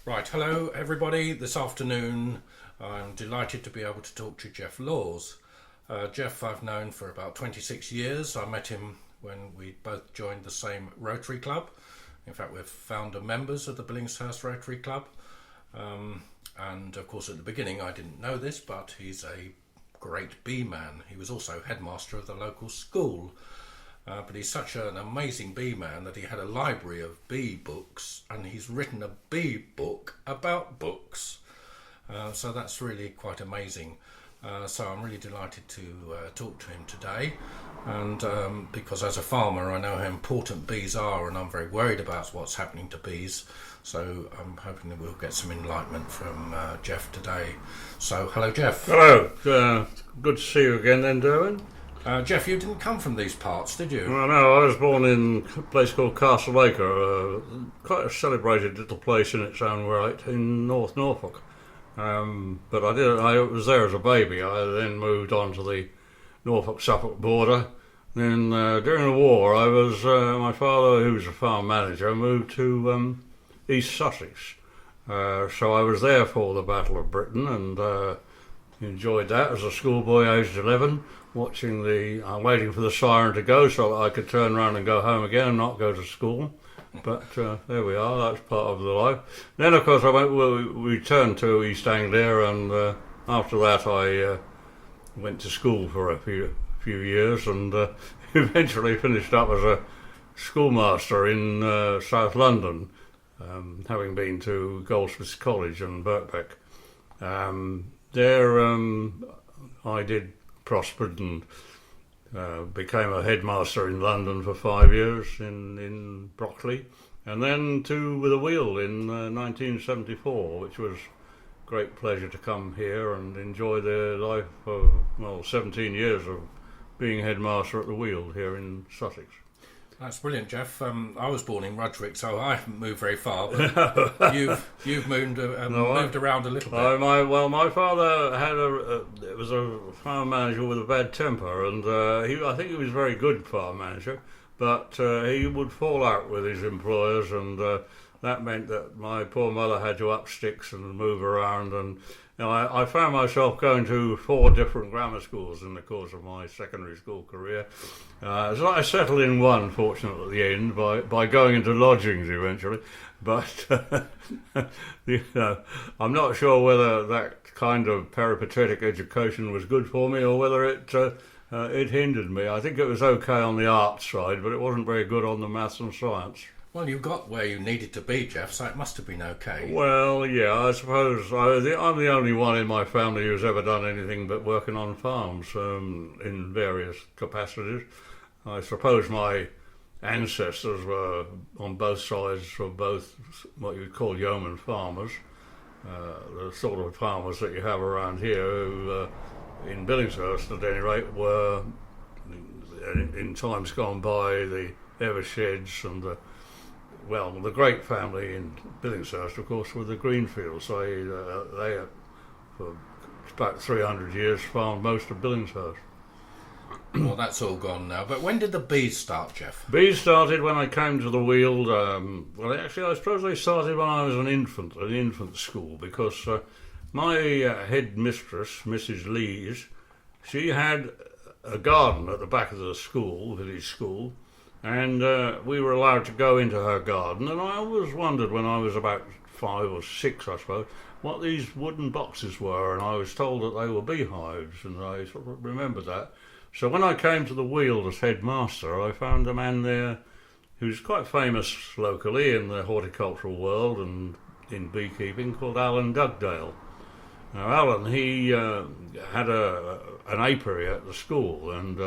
Right, hello everybody. This afternoon I'm delighted to be able to talk to Geoff Lawes. Geoff I've known for about 26 years. I met him when we both joined the same Rotary Club. In fact, we're founder members of the Billingshurst Rotary Club. And of course at the beginning I didn't know this, but he's a great bee man. He was also headmaster of the local school. But he's such an amazing bee man that he had a library of bee books, and he's written a bee book about books. So that's really quite amazing. So I'm really delighted to talk to him today, and because as a farmer I know how important bees are, and I'm very worried about what's happening to bees. So I'm hoping that we'll get some enlightenment from Geoff today. So hello, Geoff. Hello, good to see you again then, Durwin. Geoff, you didn't come from these parts, did you? Well, no, I was born in a place called Castle Acre, quite a celebrated little place in its own right in North Norfolk. But I was there as a baby. I then moved on to the Norfolk-Suffolk border. Then during the war, my father, who was a farm manager, moved to East Sussex. So I was there for the Battle of Britain and enjoyed that as a schoolboy aged 11. Waiting for the siren to go so that I could turn around and go home again and not go to school. But there we are, that's part of the life. Then, of course, we returned to East Anglia, and after that I went to school for a few years and eventually finished up as a schoolmaster in South London, having been to Goldsmiths College and Birkbeck. There I prospered and became a headmaster in London for 5 years in Brockley, and then with a wheel in 1974, which was great pleasure to come here and enjoy the life of 17 years of being headmaster at the wheel here in Sussex. That's brilliant, Geoff. I was born in Rudgwick, so I haven't moved very far. But you've moved around a little bit. My father was a farm manager with a bad temper, and I think he was a very good farm manager, but he would fall out with his employers, and that meant that my poor mother had to up sticks and move around, and I found myself going to 4 different grammar schools in the course of my secondary school career. So I settled in one, fortunately, at the end, by going into lodgings eventually. But I'm not sure whether that kind of peripatetic education was good for me or whether it hindered me. I think it was okay on the arts side, but it wasn't very good on the maths and science. Well, you got where you needed to be, Geoff, so it must have been okay. Well, yeah, I suppose I'm the only one in my family who's ever done anything but working on farms in various capacities. I suppose my ancestors were on both sides of both what you'd call yeoman farmers, the sort of farmers that you have around here who, in Billingshurst at any rate, were in times gone by the Eversheds and the great family in Billingshurst, of course, were the Greenfields. They for about 300 years, farmed most of Billingshurst. Well, that's all gone now. But when did the bees start, Geoff? Bees started when I came to the Weald. Actually, I suppose they started when I was an infant school, because my head mistress, Mrs. Lees, she had a garden at the back of the school, village school, and we were allowed to go into her garden, and I always wondered when I was about 5 or 6, I suppose, what these wooden boxes were, and I was told that they were beehives, and I sort of remembered that. So when I came to the Weald as headmaster, I found a man there who's quite famous locally in the horticultural world and in beekeeping, called Alan Dugdale. Now Alan, he had an apiary at the school, and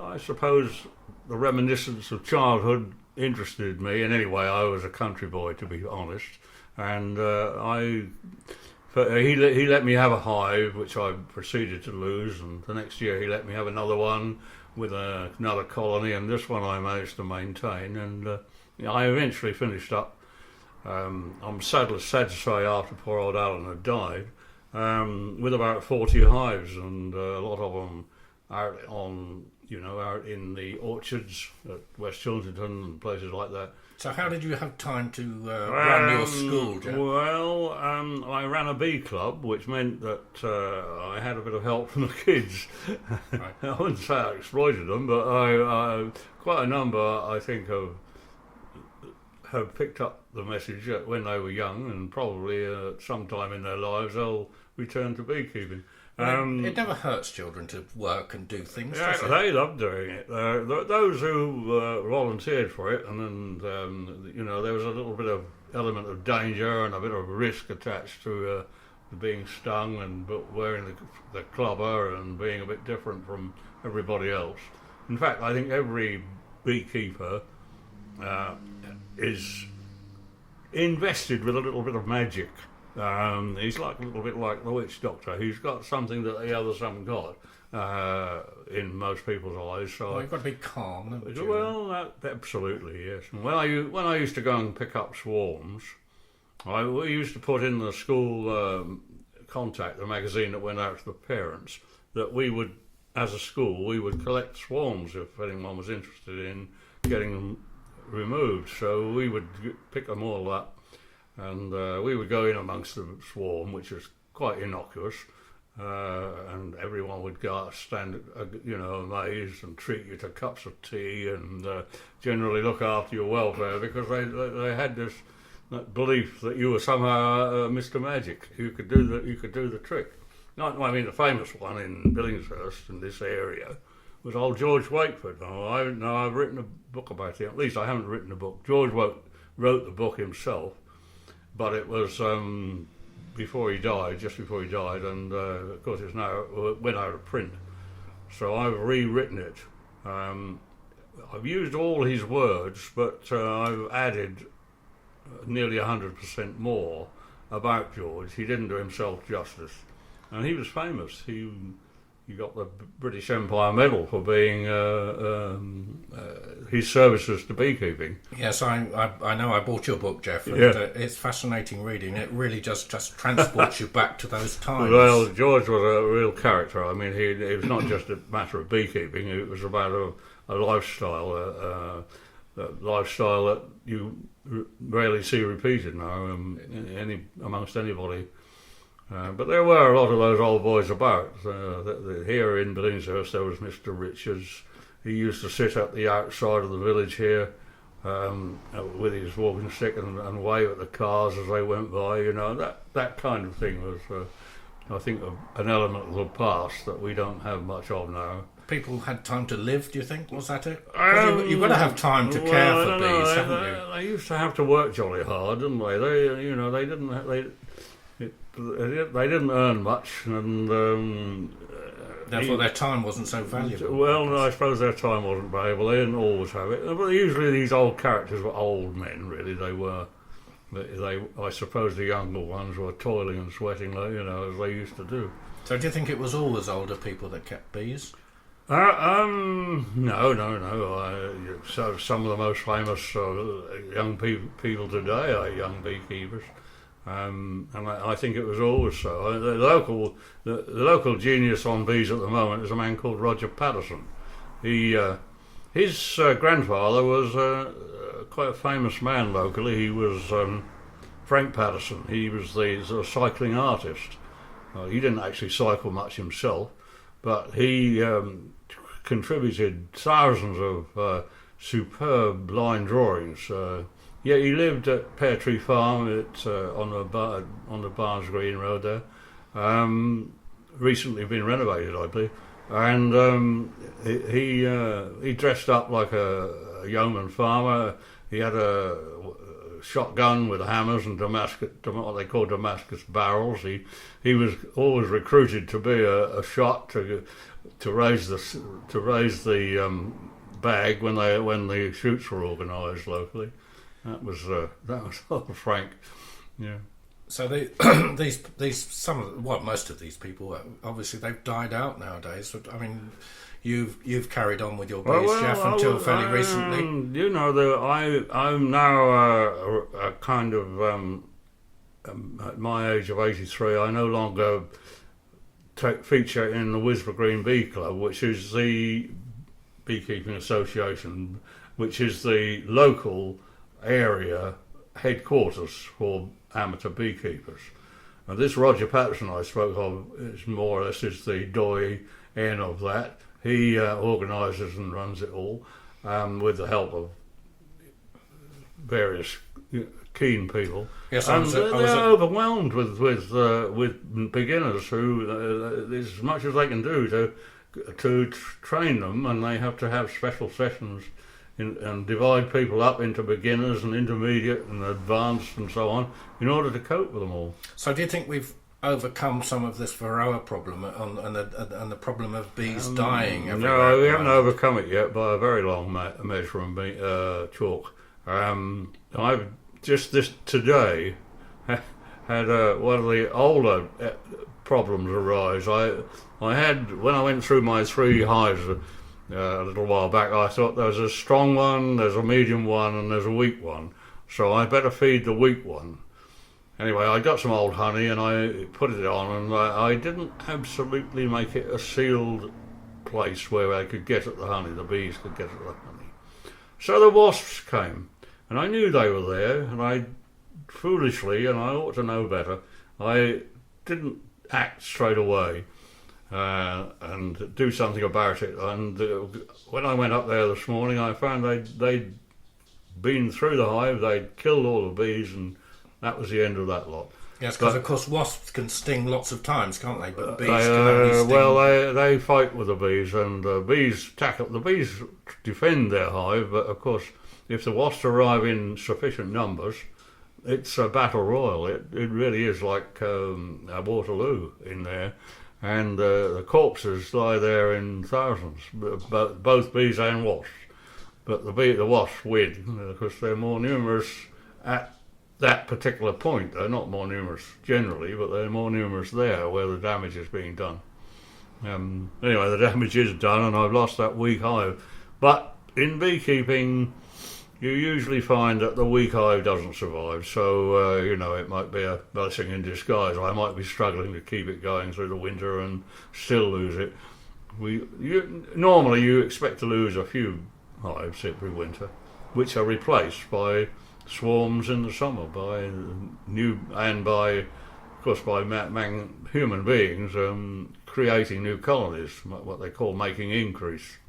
I suppose the reminiscence of childhood interested me, and anyway I was a country boy, to be honest, and he let me have a hive which I proceeded to lose, and the next year he let me have another one with another colony, and this one I managed to maintain, and I eventually finished up. I'm sad to say, after poor old Alan had died, with about 40 hives, and a lot of them out in the orchards at West Chiltern and places like that. So how did you have time to run your school, Geoff? Well, I ran a bee club, which meant that I had a bit of help from the kids. Right. I wouldn't say I exploited them, but I quite a number, I think, have picked up the message when they were young, and probably at some time in their lives they'll return to beekeeping. It never hurts children to work and do things, does it? They love doing it. Those who volunteered for it, and there was a little bit of element of danger and a bit of risk attached to being stung and wearing the clubber and being a bit different from everybody else. In fact, I think every beekeeper is invested with a little bit of magic. He's like a little bit like the witch doctor. He's got something that the others haven't got in most people's eyes. So you've got to be calm, haven't you? Well, absolutely, yes. And when I used to go and pick up swarms, we used to put in the school Contact, the magazine that went out to the parents, that we would, as a school, we would collect swarms if anyone was interested in getting them removed. So we would pick them all up. And we would go in amongst the swarm, which was quite innocuous, and everyone would stand, amazed and treat you to cups of tea and generally look after your welfare, because they had this belief that you were somehow Mr. Magic. You could do the trick. The famous one in Billingshurst in this area was old George Wakeford. I've written a book about him. At least I haven't written a book. George wrote the book himself. But it was just before he died, and of course it went out of print. So I've rewritten it. I've used all his words, but I've added nearly 100% more about George. He didn't do himself justice, and he was famous. He got the British Empire Medal for being his services to beekeeping. Yes, I know. I bought your book, Geoff, and it's fascinating reading. It really just transports you back to those times. Well, George was a real character. I mean, it was not just a matter of beekeeping. It was about a lifestyle, lifestyle that you rarely see repeated now amongst anybody. But there were a lot of those old boys about. Here in Billingshurst there was Mr. Richards. He used to sit at the outside of the village here with his walking stick and wave at the cars as they went by. That kind of thing was, I think, an element of the past that we don't have much of now. People had time to live, do you think? Was that it? You've got to have time to care for bees, haven't you? They used to have to work jolly hard, didn't they? They didn't earn much, and therefore their time wasn't so valuable. Well, I suppose their time wasn't valuable. They didn't always have it. But usually these old characters were old men, really. They were. I suppose the younger ones were toiling and sweating, as they used to do. So do you think it was always older people that kept bees? No. So some of the most famous young people today are young beekeepers. And I think it was always so. The local genius on bees at the moment is a man called Roger Patterson. His grandfather was quite a famous man locally. He was Frank Patterson. He was the cycling artist. He didn't actually cycle much himself, but he contributed thousands of superb line drawings. Yeah, he lived at Pear Tree Farm on the Barnes Green Road there. Recently been renovated, I believe. And he dressed up like a yeoman farmer. He had a shotgun with hammers and what they call Damascus barrels. He was always recruited to be a shot to raise the bag when the shoots were organised locally. That was old Frank, yeah. So most of these people, obviously they've died out nowadays. But I mean, you've carried on with your bees, Geoff, until fairly recently. I'm now a kind of at my age of 83. I no longer feature in the Wisborough Green Bee Club, which is the beekeeping association, which is the local area headquarters for amateur beekeepers. And this Roger Patterson I spoke of is more or less is the doyen of that. He organises and runs it all with the help of various keen people. Yes, and they're overwhelmed with beginners who there's as much as they can do to train them, and they have to have special sessions and divide people up into beginners and intermediate and advanced and so on in order to cope with them all. So do you think we've overcome some of this Varroa problem and the problem of bees dying? No, we haven't overcome it yet by a very long measure and chalk. I've just today had one of the older problems arise. I had, when I went through my 3 hives a little while back, I thought there's a strong one, there's a medium one, and there's a weak one. So I better feed the weak one. Anyway, I got some old honey and I put it on, and I didn't absolutely make it a sealed place where I could get at the honey, the bees could get at the honey. So the wasps came, and I knew they were there, and I foolishly, and I ought to know better, I didn't act straight away and do something about it. And when I went up there this morning, I found they'd been through the hive, they'd killed all the bees, and that was the end of that lot. Yes, because of course wasps can sting lots of times, can't they? But bees can only sting. Well, they fight with the bees, and the bees defend their hive. But of course, if the wasps arrive in sufficient numbers, it's a battle royal. It really is like a Waterloo in there, and the corpses lie there in thousands, both bees and wasps. But the wasps win because they're more numerous at that particular point. They're not more numerous generally, but they're more numerous there where the damage is being done. Anyway, the damage is done, and I've lost that weak hive. But in beekeeping, you usually find that the weak hive doesn't survive. So, it might be a blessing in disguise. I might be struggling to keep it going through the winter and still lose it. Normally, you expect to lose a few hives every winter, which are replaced by swarms in the summer by human beings creating new colonies, what they call making increase.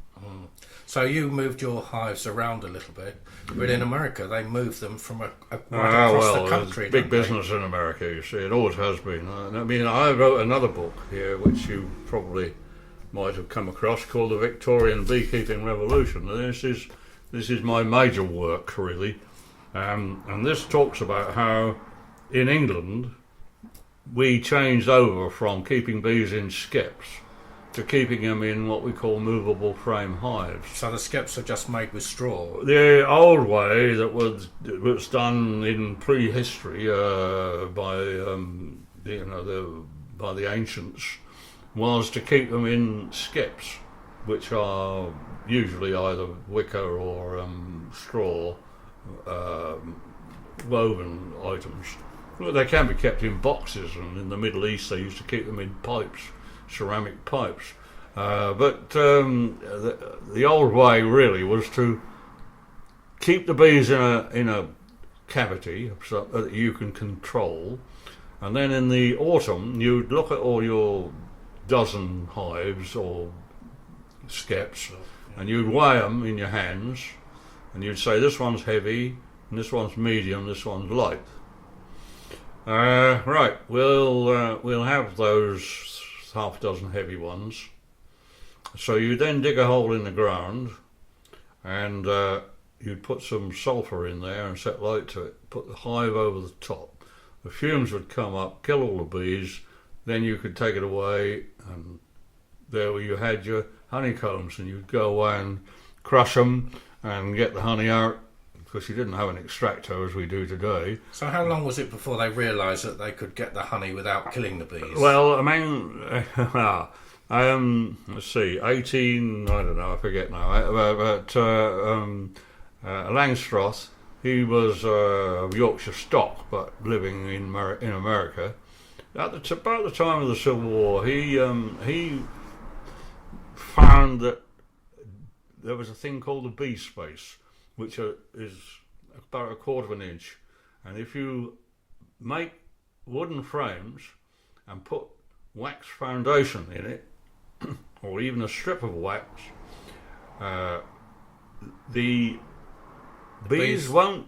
So you moved your hives around a little bit, but in America they move them from right across the country. It's big business in America, you see. It always has been. I wrote another book here, which you probably might have come across, called The Victorian Beekeeping Revolution. This is my major work, really. And this talks about how in England we changed over from keeping bees in skeps to keeping them in what we call movable frame hives. So the skeps are just made with straw? The old way that was done in prehistory by the ancients was to keep them in skeps, which are usually either wicker or straw woven items. Well, they can be kept in boxes, and in the Middle East they used to keep them in pipes, ceramic pipes. But the old way really was to keep the bees in a cavity so that you can control, and then in the autumn you'd look at all your dozen hives or skeps, and you'd weigh them in your hands, and you'd say this one's heavy, and this one's medium, this one's light. Right, we'll have those half dozen heavy ones. So you then dig a hole in the ground, and you'd put some sulphur in there and set light to it. Put the hive over the top. The fumes would come up, kill all the bees. Then you could take it away, and there you had your honeycombs, and you'd go away and crush them and get the honey out, because you didn't have an extractor as we do today. So how long was it before they realised that they could get the honey without killing the bees? Well, let's see, 18, I don't know, I forget now, but Langstroth, he was of Yorkshire stock, but living in America. About the time of the Civil War, he found that there was a thing called the bee space, which is about a quarter of an inch, and if you make wooden frames and put wax foundation in it, or even a strip of wax, the bees won't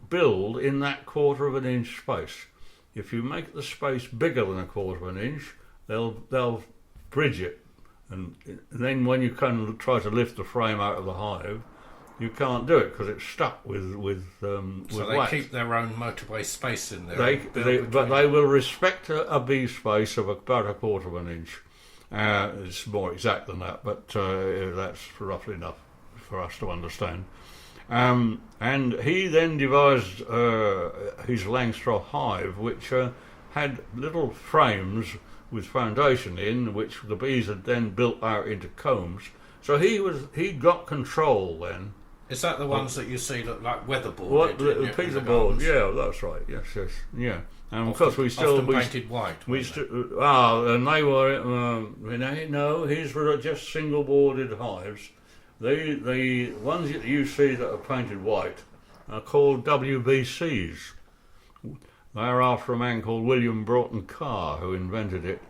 build in that quarter of an inch space. If you make the space bigger than a quarter of an inch, they'll bridge it, and then when you can try to lift the frame out of the hive, you can't do it because it's stuck with So they wax. keep their own motorway space in there. But they will respect a bee space of about a quarter of an inch. It's more exact than that, but that's roughly enough for us to understand. And he then devised his Langstroth hive, which had little frames with foundation in, which the bees had then built out into combs. So he got control then. Is that the ones that you see look like weatherboarded? What piece of board? Yeah, that's right. Yes, yeah. And of course, often painted white. And they were. No, these were just single boarded hives. The ones that you see that are painted white are called WBCs. They're after a man called William Broughton Carr, who invented it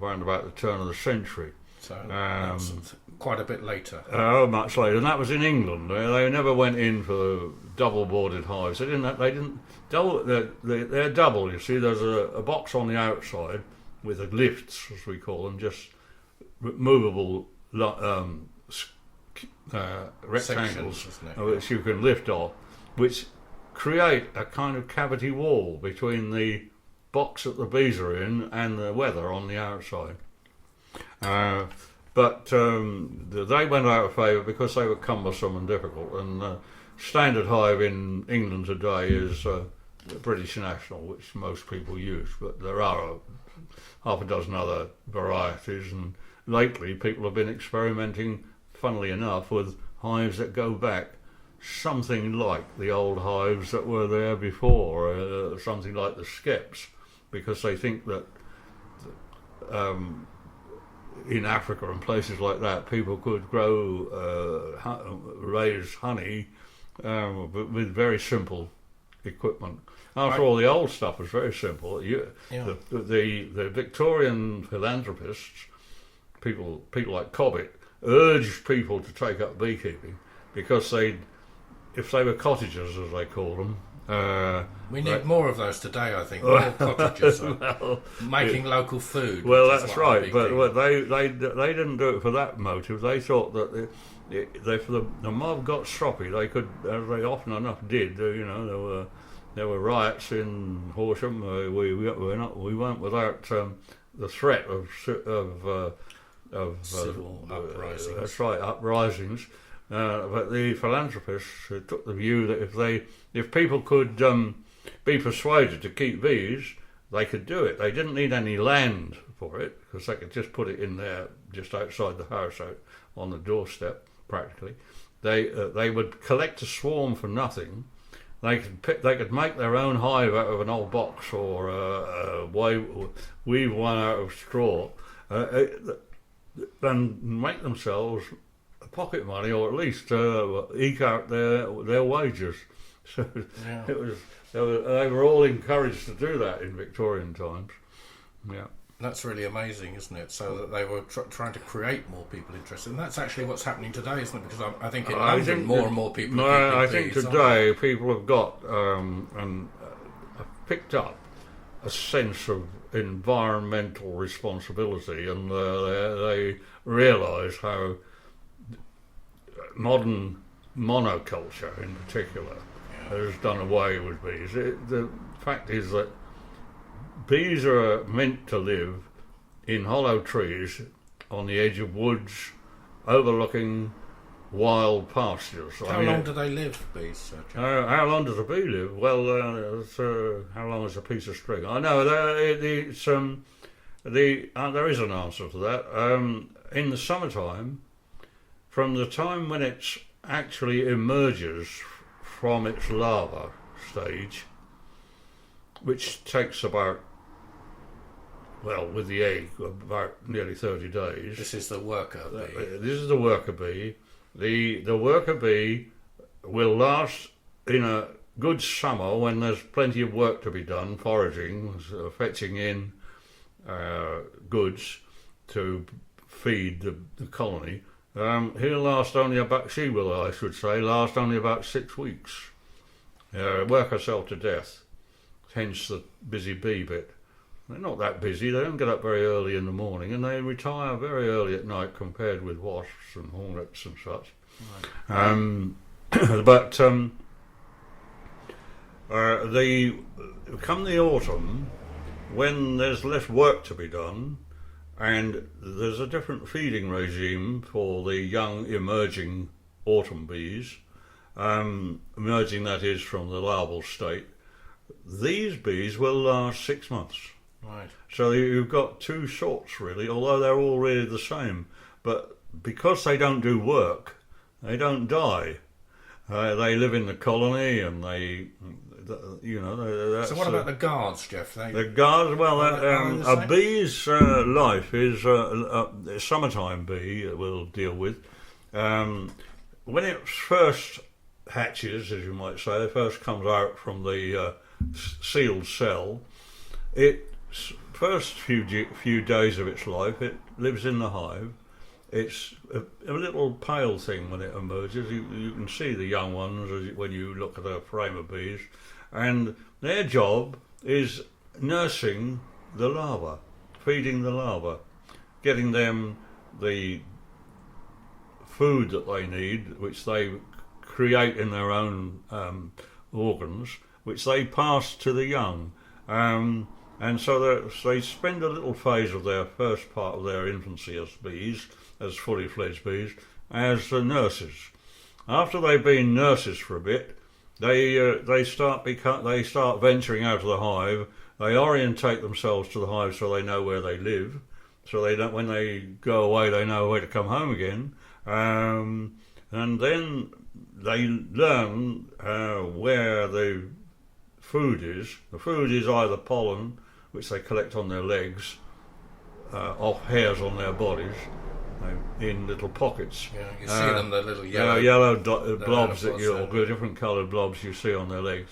around about the turn of the century. So that's quite a bit later. Oh, much later, and that was in England. They never went in for double-boarded hives. They didn't double. They're double. You see, there's a box on the outside with the lifts, as we call them, just movable rectangles, which you can lift off, which create a kind of cavity wall between the box that the bees are in and the weather on the outside. But they went out of favour because they were cumbersome and difficult, and standard hive in England today is the British National, which most people use, but there are half a dozen other varieties, and lately people have been experimenting, funnily enough, with hives that go back something like the old hives that were there before, something like the skeps, because they think that in Africa and places like that, people could raise honey with very simple equipment. After all, the old stuff was very simple. The Victorian philanthropists, people like Cobbett, urged people to take up beekeeping because if they were cottagers, as they call them. We need more of those today, I think. More cottagers making local food. Well, that's right, but they didn't do it for that motive. They thought that if the mob got stroppy, they could, as they often enough did. There were riots in Horsham. We weren't without the threat of civil uprisings. That's right, uprisings. But the philanthropists took the view that if people could be persuaded to keep bees, they could do it. They didn't need any land for it because they could just put it in there, just outside the house, out on the doorstep, practically. They would collect a swarm for nothing. They could make their own hive out of an old box or weave one out of straw, and make themselves pocket money, or at least eke out their wages. So yeah. They were all encouraged to do that in Victorian times. Yeah, that's really amazing, isn't it? So that they were trying to create more people interested, and that's actually what's happening today, isn't it? Because I think in London more and more people. I think today people have got and have picked up a sense of environmental responsibility, and they realise how modern monoculture in particular has done away with bees. The fact is that bees are meant to live in hollow trees on the edge of woods overlooking wild pastures. How long do they live, bees? How long does a bee live? Well, how long is a piece of string? I know there is an answer to that. In the summertime, from the time when it actually emerges from its larva stage, which takes about, well, with the egg, about nearly 30 days. This is the worker bee. This is the worker bee. The worker bee will last in a good summer when there's plenty of work to be done, foraging, fetching in goods to feed the colony, he'll last only about, she will, I should say, last only about 6 weeks. Work herself to death, hence the busy bee bit. They're not that busy, they don't get up very early in the morning, and they retire very early at night compared with wasps and hornets and such. Right. But come the autumn, when there's less work to be done, and there's a different feeding regime for the young emerging autumn bees, emerging that is from the larval state, these bees will last 6 months. Right. So you've got two sorts really, although they're all really the same. But because they don't do work, they don't die. They live in the colony, and they, so what about the guards, Geoff? The guards, well, a bee's life is a summertime bee we'll deal with. When it first hatches, as you might say, it first comes out from the sealed cell, first few days of its life, it lives in the hive. It's a little pale thing when it emerges. You can see the young ones when you look at a frame of bees, and their job is nursing the larva, feeding the larva, getting them the food that they need, which they create in their own organs, which they pass to the young. And so they spend a little phase of their first part of their infancy as bees, as fully fledged bees, as nurses. After they've been nurses for a bit, they start venturing out of the hive. They orientate themselves to the hive so they know where they live, so they don't, when they go away, they know where to come home again. And then they learn where the food is. The food is either pollen, which they collect on their legs, off hairs on their bodies, in little pockets. Yeah, you see them, the little yellow blobs or different coloured blobs you see on their legs.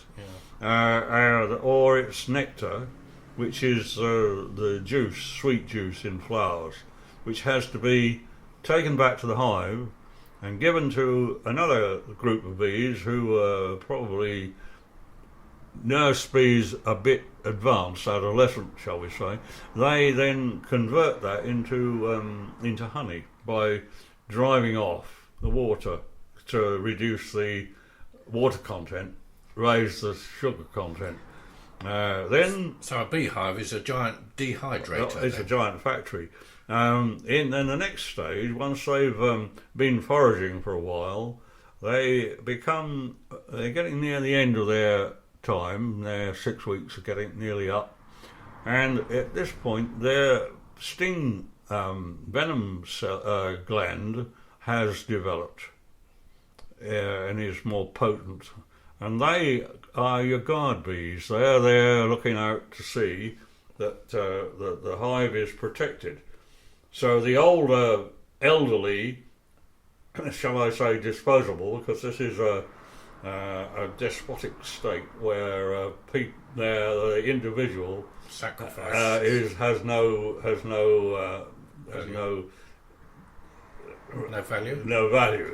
Yeah. Or it's nectar, which is the juice, sweet juice in flowers, which has to be taken back to the hive and given to another group of bees who are probably nurse bees a bit advanced, adolescent, shall we say. They then convert that into honey by driving off the water to reduce the water content, raise the sugar content. So a beehive is a giant dehydrator. It's a giant factory. In the next stage, once they've been foraging for a while, they're getting near the end of their time. Their 6 weeks are getting nearly up, and at this point their sting venom gland has developed and is more potent, and they are your guard bees. They're there looking out to see that the hive is protected. So the older elderly, shall I say disposable, because this is a despotic state where the individual sacrifice has no value. No value.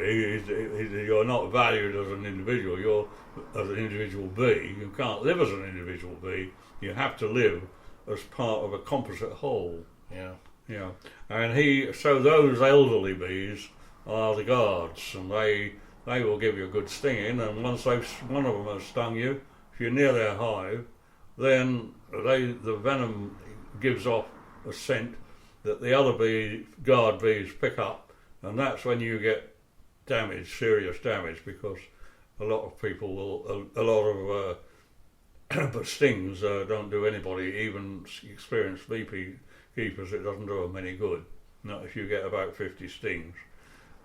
You're not valued as an individual. You're as an individual bee. You can't live as an individual bee. You have to live as part of a composite whole. Yeah. And so those elderly bees are the guards, and they will give you a good stinging, and once one of them has stung you, if you're near their hive, then the venom gives off a scent that the other guard bees pick up, and that's when you get serious damage, because a lot of but stings don't do anybody, even experienced bee keepers. It doesn't do them any good, not if you get about 50 stings.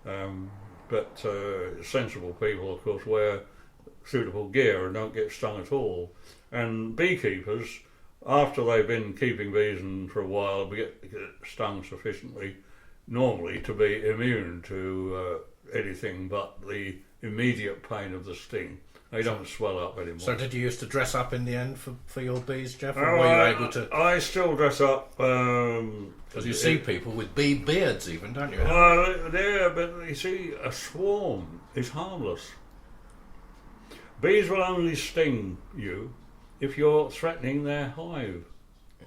But sensible people, of course, wear suitable gear and don't get stung at all. And beekeepers, after they've been keeping bees for a while, get stung sufficiently normally to be immune to anything but the immediate pain of the sting. They don't swell up anymore. So did you used to dress up in the end for your bees, Geoff? Oh, Or were you able to? I still dress up. Because you see people with bee beards even, don't you? Yeah, but you see, a swarm is harmless. Bees will only sting you if you're threatening their hive.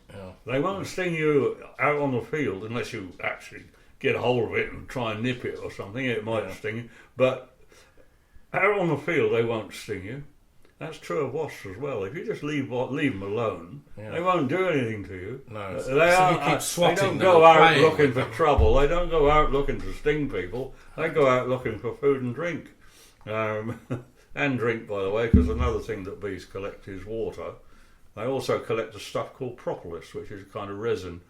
Yeah. They won't sting you out on the field unless you actually get hold of it and try and nip it or something. It might sting you, but out on the field they won't sting you. That's true of wasps as well. If you just leave them alone, they won't do anything to you. No, they don't go out looking for trouble. They don't go out looking to sting people. They go out looking for food and drink. And drink, by the way, because another thing that bees collect is water. They also collect a stuff called propolis, which is a kind of resin,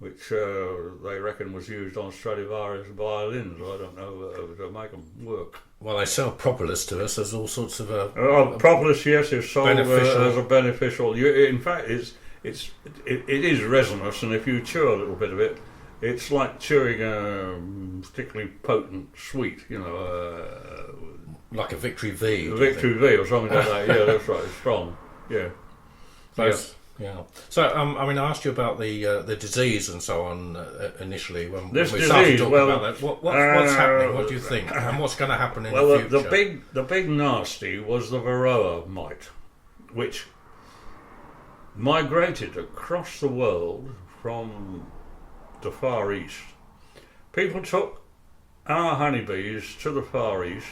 which they reckon was used on Stradivarius violins. I don't know, to make them work. Well, they sell propolis to us as all sorts of propolis, yes, is sold beneficial. As a beneficial. In fact, it is resinous, and if you chew a little bit of it, it's like chewing a particularly potent sweet, like a Victory V. A Victory V or something like that. Yeah, that's right. It's strong. Yeah. Yeah. So, I asked you about the disease and so on initially when we disease, started talking about that. What's happening? What do you think? And what's going to happen in the future? The big nasty was the Varroa mite, which migrated across the world from the Far East. People took our honeybees to the Far East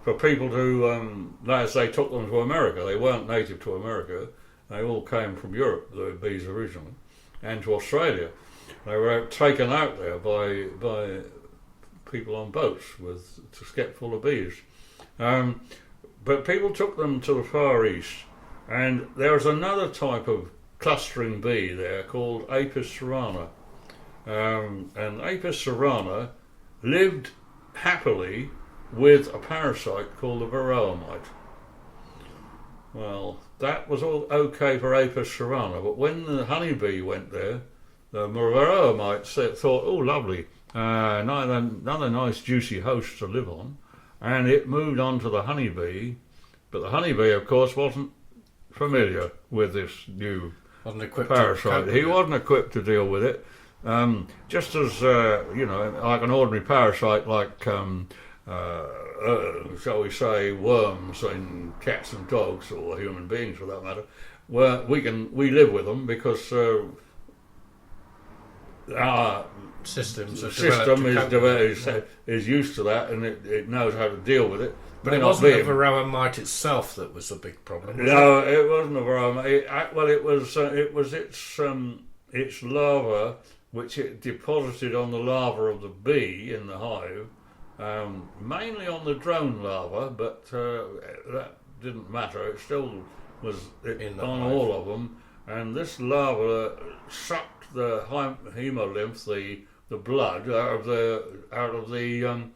for people to, as they took them to America. They weren't native to America. They all came from Europe, the bees originally, and to Australia. They were taken out there by people on boats to get full of bees. But people took them to the Far East, and there's another type of clustering bee there called Apis cerana. And Apis cerana lived happily with a parasite called the Varroa mite. Well, that was all okay for Apis cerana, but when the honeybee went there, the Varroa mite thought, oh, lovely, another nice juicy host to live on, and it moved on to the honeybee, but the honeybee, of course, wasn't familiar with this new parasite. He wasn't equipped to deal with it. Just as, like an ordinary parasite like, shall we say, worms in cats and dogs, or human beings for that matter, where we live with them because our system is used to that, and it knows how to deal with it. But it wasn't the Varroa mite itself that was a big problem. No, it wasn't a Varroa mite. It was its larva, which it deposited on the larva of the bee in the hive, mainly on the drone larva, but that didn't matter. It still was on all of them, and this larva sucked the hemolymph, the blood, out of the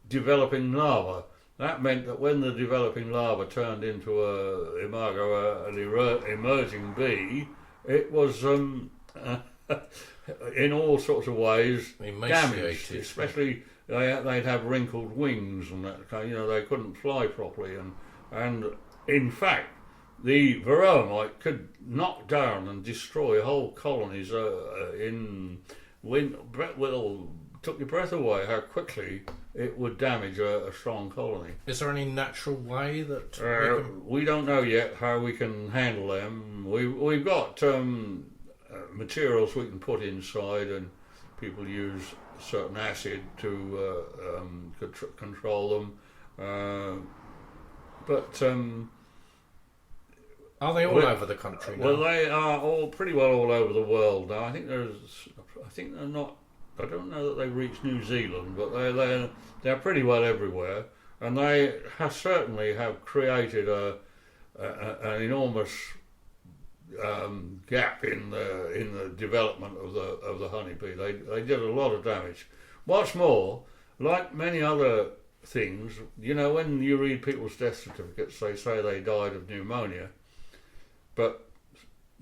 developing larva. That meant that when the developing larva turned into an emerging bee, it was in all sorts of ways damaged, especially they'd have wrinkled wings and that kind. They couldn't fly properly, and in fact the Varroa mite could knock down and destroy whole colonies took your breath away how quickly it would damage a strong colony. Is there any natural way that we don't know yet how we can handle them? We've got materials we can put inside, and people use certain acid to control them. But are they all over the country now? Well, they are pretty well all over the world now. I think they're not. I don't know that they reach New Zealand, but they're pretty well everywhere, and they certainly have created an enormous gap in the development of the honeybee. They did a lot of damage. What's more, like many other things, when you read people's death certificates, they say they died of pneumonia, but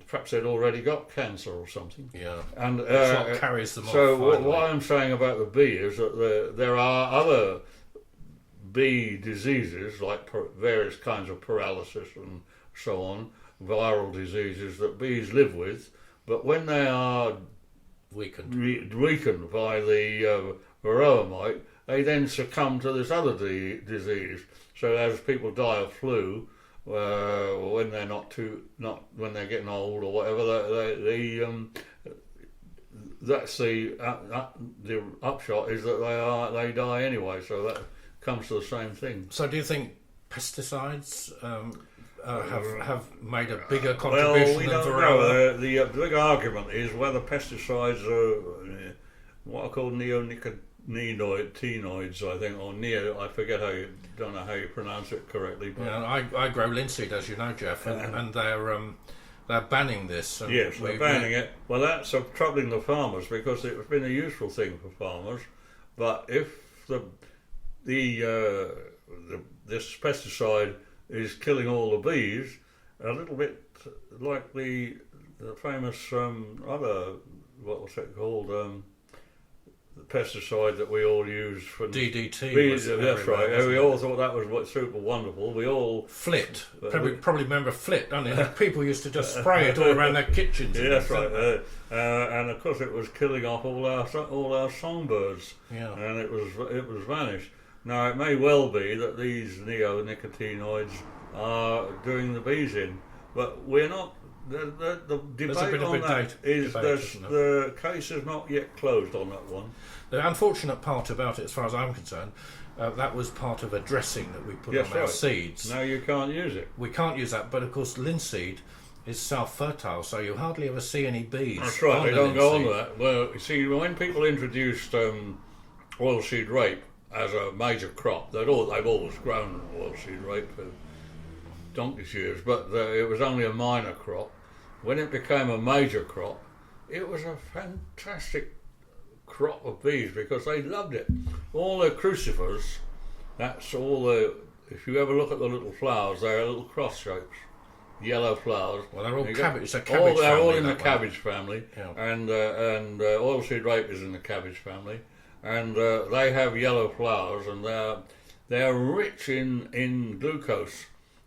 perhaps they'd already got cancer or something. Yeah, and that's what carries them off. So what I'm saying about the bee is that there are other bee diseases like various kinds of paralysis and so on, viral diseases that bees live with, but when they are weakened by the varroa mite, they then succumb to this other disease. So as people die of flu, or when they're when they're getting old or whatever, that's the upshot is that they die anyway. So that comes to the same thing. So do you think pesticides have made a bigger contribution? Well, we don't know. The big argument is whether pesticides are what are called neonicotinoids, I think, or I forget don't know how you pronounce it correctly. But I grow linseed, as you know, Geoff, and they're banning this. And yes, they're banning it. Well, that's troubling the farmers because it's been a useful thing for farmers. But if this pesticide is killing all the bees, a little bit like the famous other, what was it called, the pesticide that we all use for DDT. Bees, that's right. We all thought that was super wonderful. We all Flit. Probably remember Flit, don't you? People used to just spray it all around their kitchens. Yeah, that's right. And of course, it was killing off all our songbirds. Yeah. And it was vanished. Now it may well be that these neonicotinoids are doing the bees in, but we're not. The debate on that is the case is not yet closed on that one. The unfortunate part about it, as far as I'm concerned, that was part of a dressing that we put on our seeds. Now you can't use it. We can't use that, but of course linseed is self-fertile, so you hardly ever see any bees. That's right, they don't go on to that. Well, you see, when people introduced oilseed rape as a major crop, they've always grown oilseed rape for donkey's years, but it was only a minor crop. When it became a major crop, it was a fantastic crop of bees because they loved it. All the crucifers, that's all the. If you ever look at the little flowers, they're little cross shapes, yellow flowers. Well, they're all cabbage. It's a cabbage family. They're all in the cabbage family, yeah. and oilseed rape is in the cabbage family, and they have yellow flowers, and they're rich in glucose,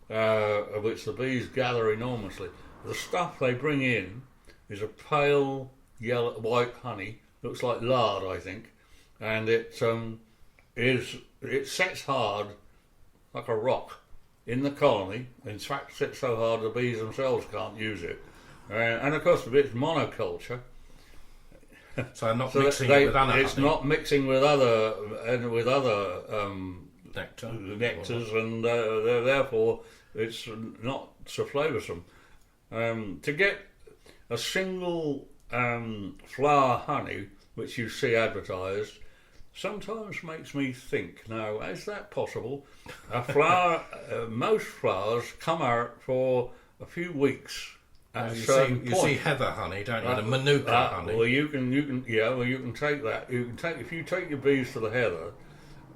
of which the bees gather enormously. The stuff they bring in is a pale white honey, looks like lard, I think, and it sets hard like a rock in the colony. In fact, sets so hard the bees themselves can't use it. And of course, it's monoculture. So not mixing it with other honey. It's not mixing with other nectars, and therefore it's not so flavoursome. To get a single flower honey, which you see advertised, sometimes makes me think, now, is that possible? A flower, most flowers come out for a few weeks. You see heather honey, don't you? The manuka honey. Well, you can take that. If you take your bees to the heather,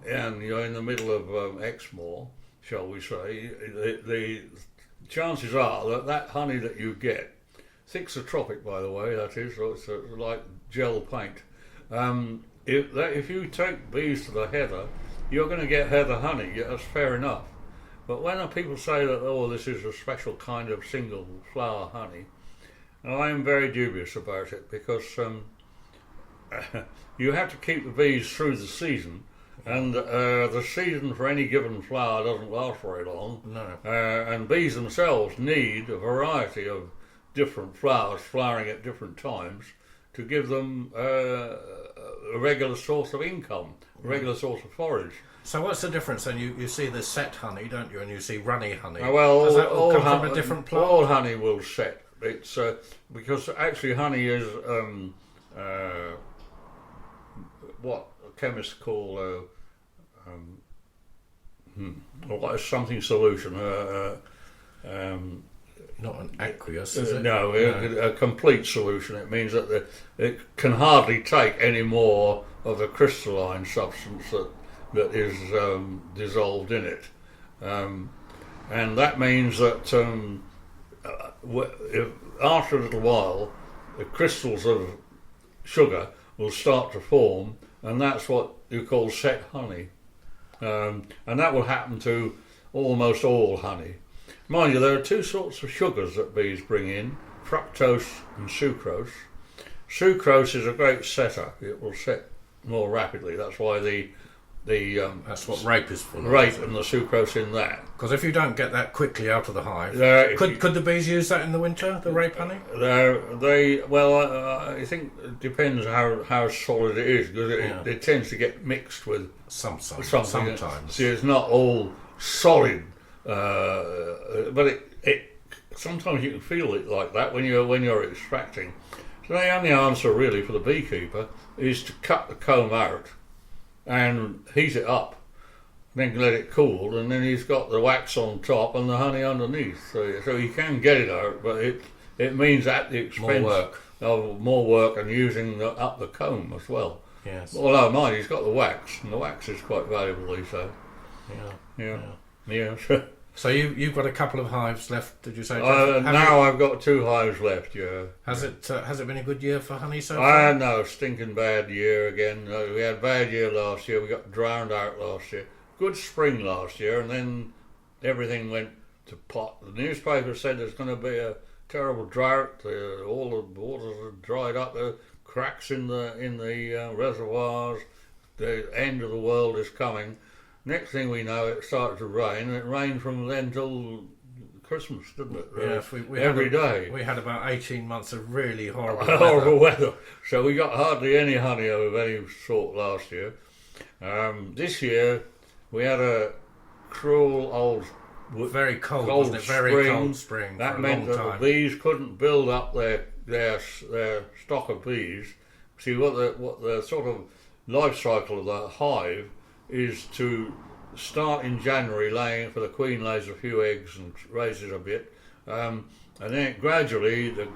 and you're in the middle of Exmoor, shall we say, the chances are that honey that you get, thixotropic, by the way, that is, so it's like gel paint. If you take bees to the heather, you're going to get heather honey. Yeah, that's fair enough. But when people say that, this is a special kind of single flower honey, I am very dubious about it because you have to keep the bees through the season, and the season for any given flower doesn't last very long. No. And bees themselves need a variety of different flowers flowering at different times to give them a regular source of income, a regular source of forage. So what's the difference then? You see the set honey, don't you, and you see runny honey. Well, does that all come from a different plant? All honey will set. It's because actually honey is what chemists call what is something solution. Not an aqueous, is it? No, a complete solution. It means that it can hardly take any more of the crystalline substance that is dissolved in it, and that means that after a little while, the crystals of sugar will start to form, and that's what you call set honey. And that will happen to almost all honey. Mind you, there are two sorts of sugars that bees bring in, fructose and sucrose. Sucrose is a great setter. It will set more rapidly. That's why that's what rape is for. Rape and the sucrose in that. Because if you don't get that quickly out of the hive, could the bees use that in the winter, the rape honey? I think it depends how solid it is, because it tends to get mixed with sometimes. See, it's not all solid, but it sometimes you can feel it like that when you're extracting. So the only answer really for the beekeeper is to cut the comb out and heat it up, then let it cool, and then he's got the wax on top and the honey underneath. So he can get it out, but it means at the expense of more work and using up the comb as well. Yes. Although mind, he's got the wax, and the wax is quite valuable these days. Yeah. So you've got a couple of hives left, did you say? I've got 2 hives left. Yeah. Has it been a good year for honey so far? No, stinking bad year again. We had a bad year last year. We got drowned out last year. Good spring last year, and then everything went to pot. The newspaper said there's going to be a terrible drought. All the waters are dried up. The cracks in the reservoirs. The end of the world is coming. Next thing we know, it started to rain, and it rained from then till Christmas, didn't it? Yes, every day. We had about 18 months of really horrible weather. So we got hardly any honey of any sort last year. This year, we had a cruel old very cold, wasn't it? Very cold spring. That meant that the bees couldn't build up their stock of bees. See, what the sort of life cycle of the hive is to start in January laying, for the queen lays a few eggs and raises a bit, and then gradually the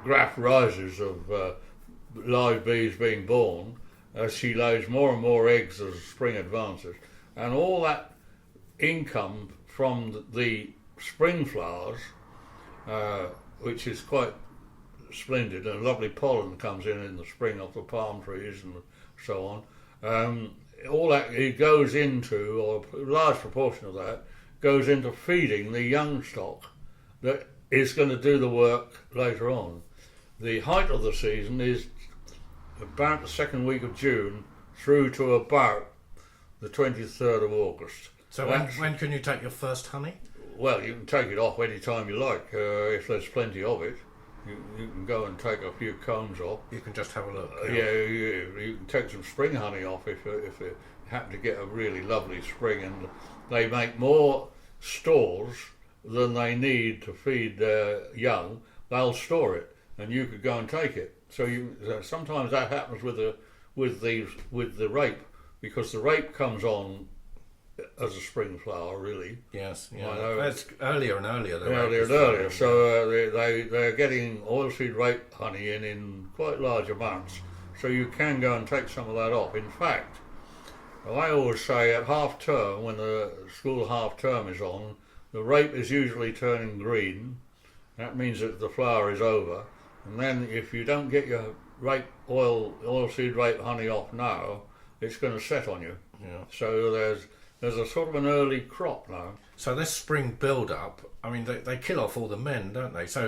graph rises of live bees being born as she lays more and more eggs as spring advances, and all that income from the spring flowers, which is quite splendid, and lovely pollen comes in the spring off the palm trees and so on. All that it goes into, or a large proportion of that, goes into feeding the young stock that is going to do the work later on. The height of the season is about the second week of June through to about the 23rd of August. So when can you take your first honey? Well, you can take it off any time you like, if there's plenty of it. You can go and take a few combs off. You can just have a look. You can take some spring honey off if you happen to get a really lovely spring, and they make more stores than they need to feed their young. They'll store it, and you could go and take it. So sometimes that happens with the rape, because the rape comes on as a spring flower, really. Yes, yeah. That's earlier and earlier. Earlier. So they're getting oilseed rape honey in quite large amounts. So you can go and take some of that off. In fact, I always say at half term, when the school half term is on, the rape is usually turning green. That means that the flower is over. And then if you don't get your oilseed rape honey off now, it's going to set on you. Yeah. So there's a sort of an early crop now. So this spring build-up, I mean, they kill off all the men, don't they? So they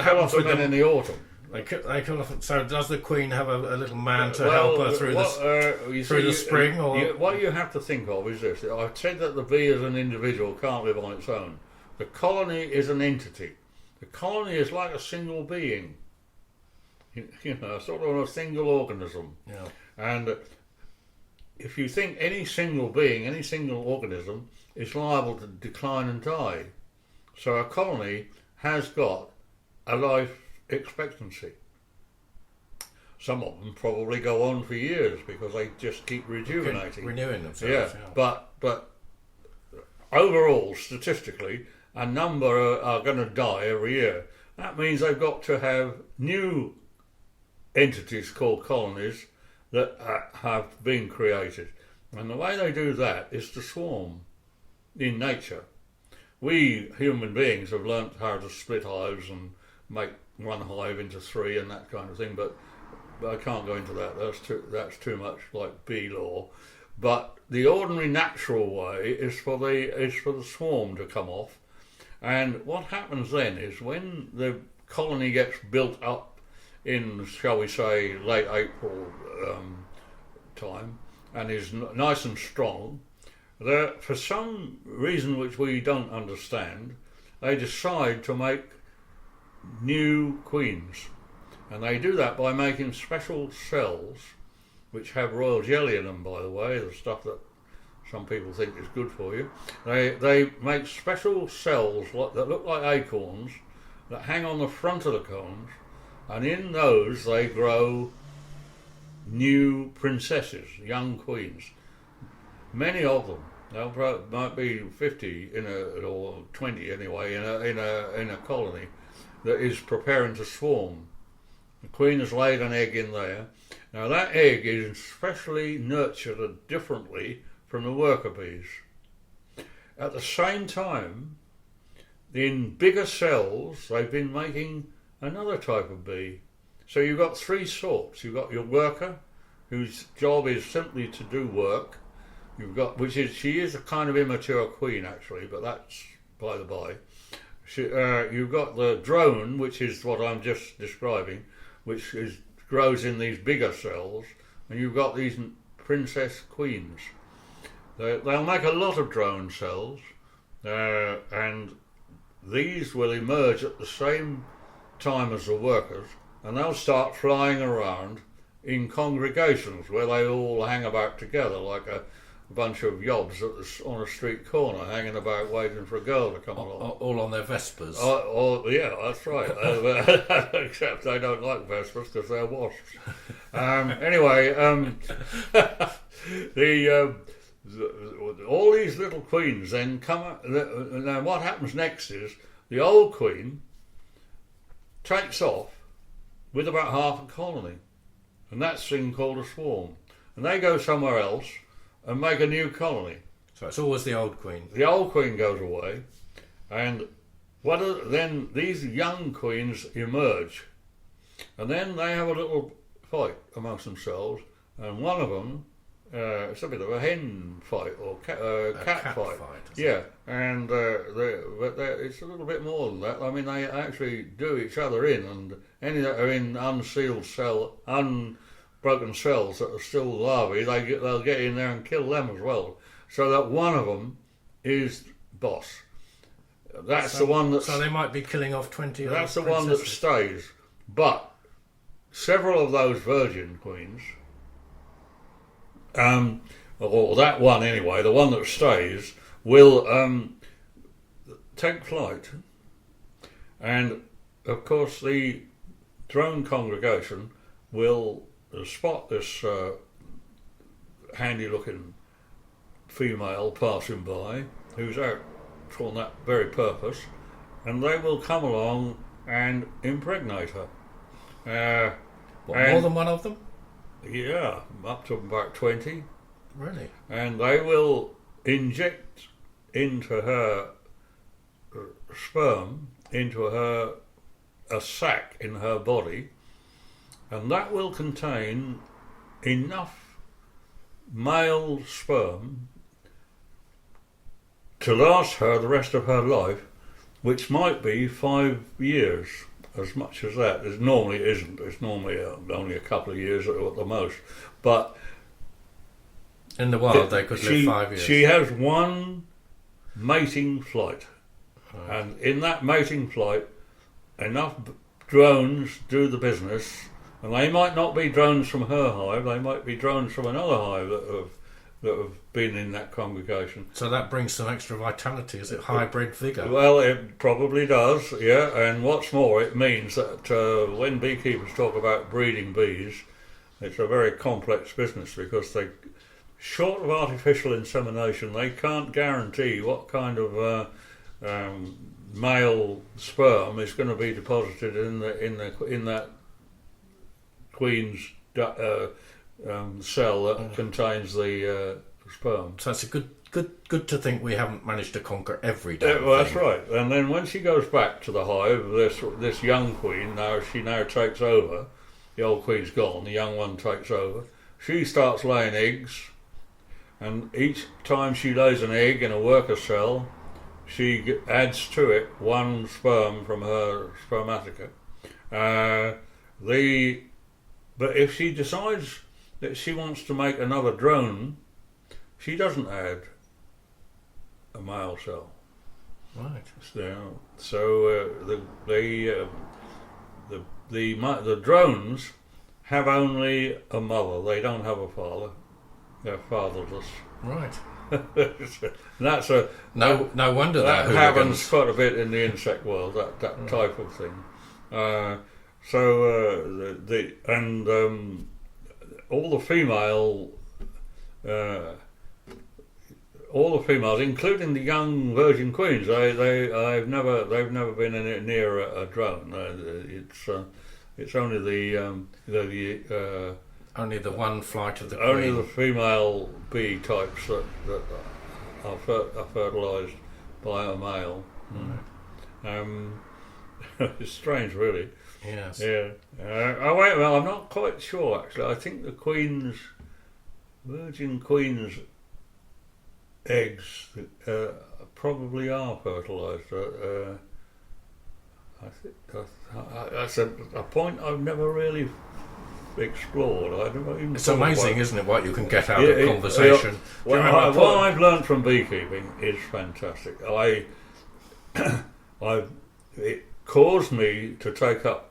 kill off the men in the autumn. They kill off. So does the queen have a little man to help her through the spring? What you have to think of is this. I've said that the bee as an individual can't live on its own. The colony is an entity. The colony is like a single being. Sort of a single organism. Yeah. And if you think any single being, any single organism is liable to decline and die. So a colony has got a life expectancy. Some of them probably go on for years because they just keep rejuvenating. Renewing themselves. Yeah. But overall, statistically, a number are going to die every year. That means they've got to have new entities called colonies that have been created. And the way they do that is to swarm in nature. We human beings have learnt how to split hives and make one hive into 3 and that kind of thing, but I can't go into that. That's too much like bee law. But the ordinary natural way is for the swarm to come off. And what happens then is when the colony gets built up in, shall we say, late April time, and is nice and strong, for some reason which we don't understand, they decide to make new queens. And they do that by making special cells, which have royal jelly in them, by the way, the stuff that some people think is good for you. They make special cells that look like acorns that hang on the front of the combs, and in those they grow new princesses, young queens. Many of them. There might be 50 or 20 anyway in a colony that is preparing to swarm. The queen has laid an egg in there. Now that egg is specially nurtured differently from the worker bees. At the same time, in bigger cells, they've been making another type of bee. So you've got three sorts. You've got your worker, whose job is simply to do work. She is a kind of immature queen actually, but that's by the by. You've got the drone, which is what I'm just describing, which grows in these bigger cells, and you've got these princess queens. They'll make a lot of drone cells, and these will emerge at the same time as the workers, and they'll start flying around in congregations where they all hang about together like a bunch of yobs on a street corner hanging about waiting for a girl to come along. All on their Vespers. Yeah, that's right. Except they don't like Vespers because they're wasps. Anyway, all these little queens then come up. Now what happens next is the old queen takes off with about half a colony, and that's a thing called a swarm, and they go somewhere else and make a new colony. So it's always the old queen. The old queen goes away, and then these young queens emerge, and then they have a little fight amongst themselves, and one of them, it's a bit of a hen fight or cat fight. Yeah, and but it's a little bit more than that. I mean, they actually do each other in, and any that are in unbroken cells that are still larvae, they'll get in there and kill them as well. So that one of them is boss. That's the one that. So they might be killing off 20. That's the one that stays. But several of those virgin queens, or that one anyway, the one that stays, will take flight, and of course the drone congregation will spot this handy-looking female passing by who's out for that very purpose, and they will come along and impregnate her. More than one of them? Yeah, up to about 20. Really? And they will inject into her sperm, into a sac in her body, and that will contain enough male sperm to last her the rest of her life, which might be 5 years, as much as that. It normally isn't. It's normally only a couple of years at the most. But in the wild, they could live 5 years. She has one mating flight, and in that mating flight, enough drones do the business. And they might not be drones from her hive, they might be drones from another hive that have been in that congregation. So that brings some extra vitality. Is it hybrid vigour? Well, it probably does, yeah. And what's more, it means that when beekeepers talk about breeding bees, it's a very complex business, because short of artificial insemination, they can't guarantee what kind of male sperm is going to be deposited in that queen's cell that contains the sperm. So it's good to think we haven't managed to conquer every damn well, that's thing. right. And then when she goes back to the hive, this young queen she now takes over. The old queen's gone. The young one takes over. She starts laying eggs, and each time she lays an egg in a worker cell, she adds to it one sperm from her spermatica. But if she decides that she wants to make another drone, she doesn't add a male cell. Right. So the drones have only a mother. They don't have a father. They're fatherless. Right. That's a no wonder that happens quite a bit in the insect world. That type of thing. All the females, including the young virgin queens, they've never been near a drone. It's only only the one flight of the queen. Only the female bee types that are fertilised by a male. It's strange, really. Yes. Yeah. Well, I'm not quite sure actually. I think the virgin queen's eggs probably are fertilised. I think that's a point I've never really explored. I don't even. It's amazing, isn't it, what you can get out of conversation? What I've learned from beekeeping is fantastic. It caused me to take up,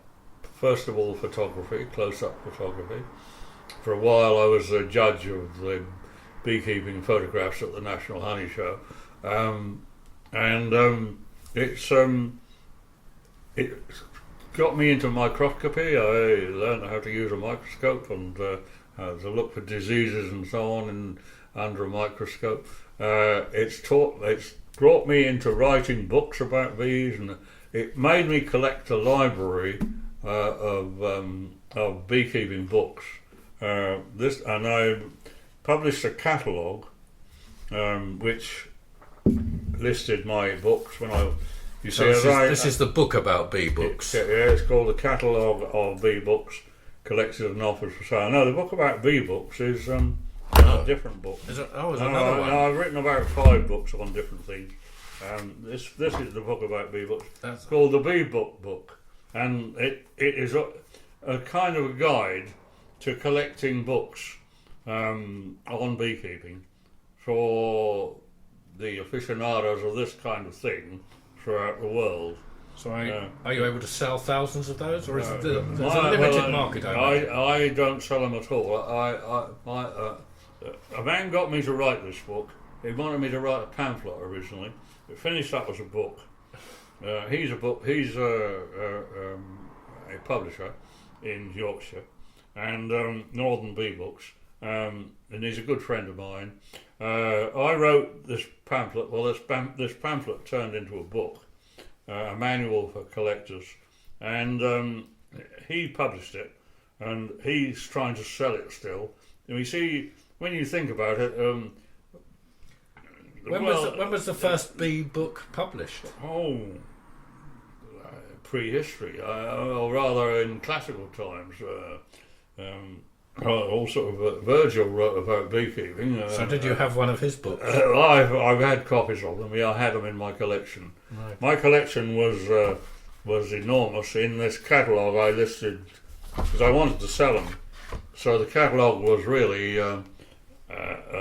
first of all, photography, close-up photography. For a while, I was a judge of the beekeeping photographs at the National Honey Show, it got me into microscopy. I learned how to use a microscope and how to look for diseases and so on under a microscope. It's brought me into writing books about bees, and it made me collect a library of beekeeping books. And I published a catalogue which listed my books when I. This is the book about bee books. It's called the Catalogue of Bee Books, collected and offered for sale. No, the book about bee books is a different book. Is it? Oh, is another one? No, I've written about 5 books on different things. This is the book about bee books. It's called the Bee Book, and it is a kind of a guide to collecting books on beekeeping for the aficionados of this kind of thing throughout the world. So are you able to sell thousands of those, or is there's a limited market? I don't sell them at all. A man got me to write this book. He wanted me to write a pamphlet originally. It finished up as a book. He's a publisher in Yorkshire and Northern Bee Books, and he's a good friend of mine. I wrote this pamphlet. Well, this pamphlet turned into a book, a manual for collectors, and he published it, and he's trying to sell it still. And we see, when you think about it, when was the first bee book published? Oh, prehistory, or rather in classical times. All sort of Virgil wrote about beekeeping. So did you have one of his books? I've had copies of them. Yeah, I had them in my collection. Right. My collection was enormous. In this catalogue, I listed, because I wanted to sell them. So the catalogue was really a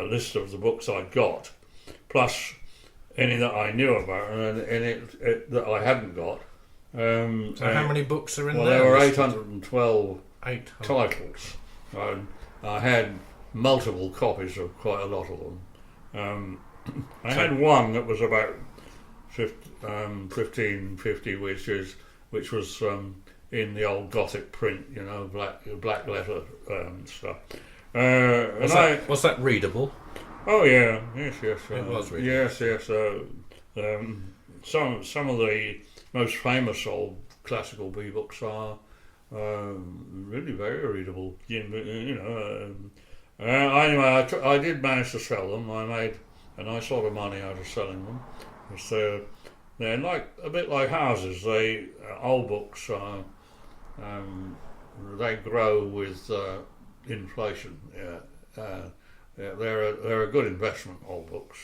list of the books I'd got, plus any that I knew about and any that I hadn't got. So how many books are in there? Well, there were 812 titles. I had multiple copies of quite a lot of them. I had one that was about 1550, which was in the old Gothic print, you know, black letter stuff. Was that readable? Oh yeah, yes. It was readable. Yes. Some of the most famous old classical bee books are. Really very readable, anyway, I did manage to sell them. I made a nice lot of money out of selling them. They're like a bit like houses. Old books they grow with inflation. they're a good investment, old books.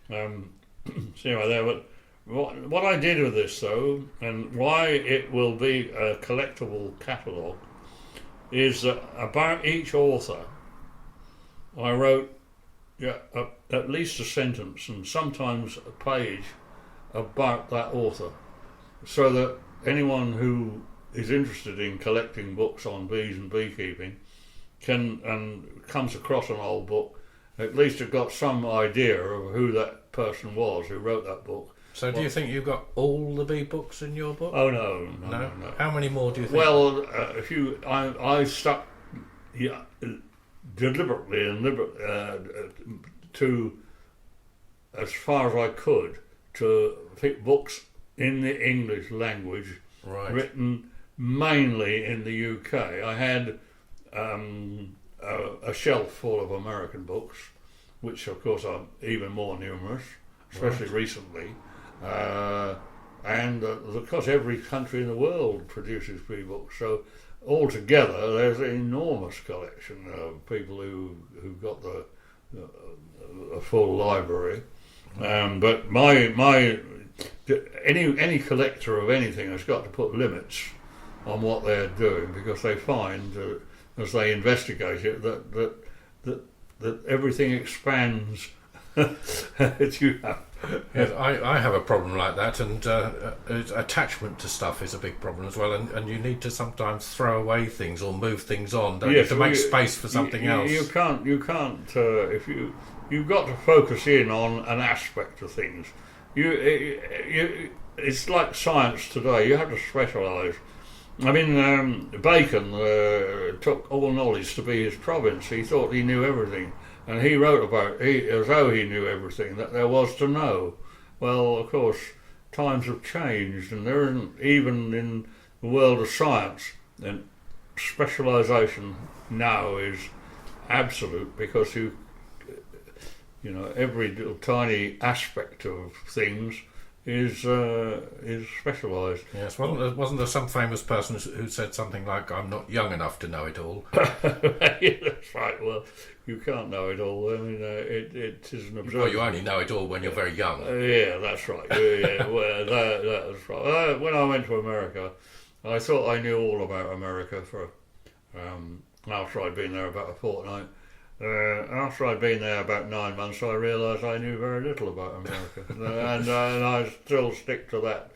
So anyway, what I did with this though, and why it will be a collectible catalogue, is that about each author, I wrote at least a sentence and sometimes a page about that author, so that anyone who is interested in collecting books on bees and beekeeping comes across an old book, at least have got some idea of who that person was who wrote that book. So do you think you've got all the bee books in your book? Oh no. How many more do you think? Well, I stuck deliberately to, as far as I could, to pick books in the English language, written mainly in the UK. I had a shelf full of American books, which of course are even more numerous, especially recently. And of course every country in the world produces bee books, so altogether there's an enormous collection of people who've got a full library. But any collector of anything has got to put limits on what they're doing, because they find as they investigate it that everything expands. Yes, I have a problem like that, and attachment to stuff is a big problem as well, and you need to sometimes throw away things or move things on, don't you, to make space for something else. You can't if you've got to focus in on an aspect of things. It's like science today, you have to specialise. I mean, Bacon took all knowledge to be his province. He thought he knew everything, and he wrote about as though he knew everything that there was to know. Well, of course, times have changed, and there isn't, even in the world of science, and specialisation now is absolute, because every little tiny aspect of things is specialised. Yes, wasn't there some famous person who said something like, "I'm not young enough to know it all"? Yeah, that's right. Well, you can't know it all. I mean, it is an observation. Well, you only know it all when you're very young. Yeah, that's right. Yeah, well, that's right. When I went to America, I thought I knew all about America for after I'd been there about a fortnight. After I'd been there about 9 months, I realised I knew very little about America, and I still stick to that.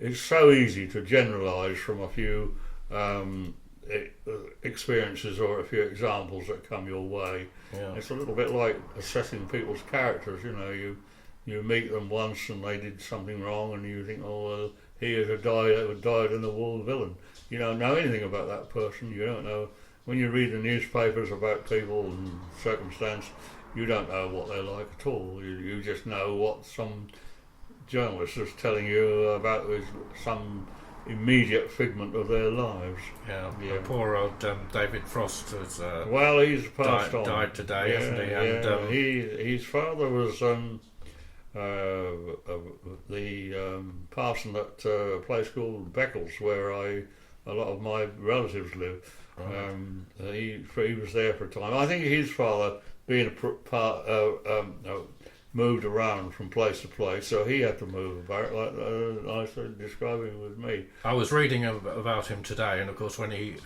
It's so easy to generalise from a few experiences or a few examples that come your way. Yeah. It's a little bit like assessing people's characters. You meet them once and they did something wrong, and you think, oh well, he is died in the war villain. You don't know anything about that person. You don't know. When you read the newspapers about people and circumstance, you don't know what they're like at all. You just know what some journalist is telling you about some immediate figment of their lives. Yeah. Poor old David Frost has he's passed on. Died today, hasn't he? And his father was the parson at a place called Beccles, where a lot of my relatives live. Right. He was there for a time. I think his father, being moved around from place to place, so he had to move about, like I started describing with me. I was reading about him today, and of course when he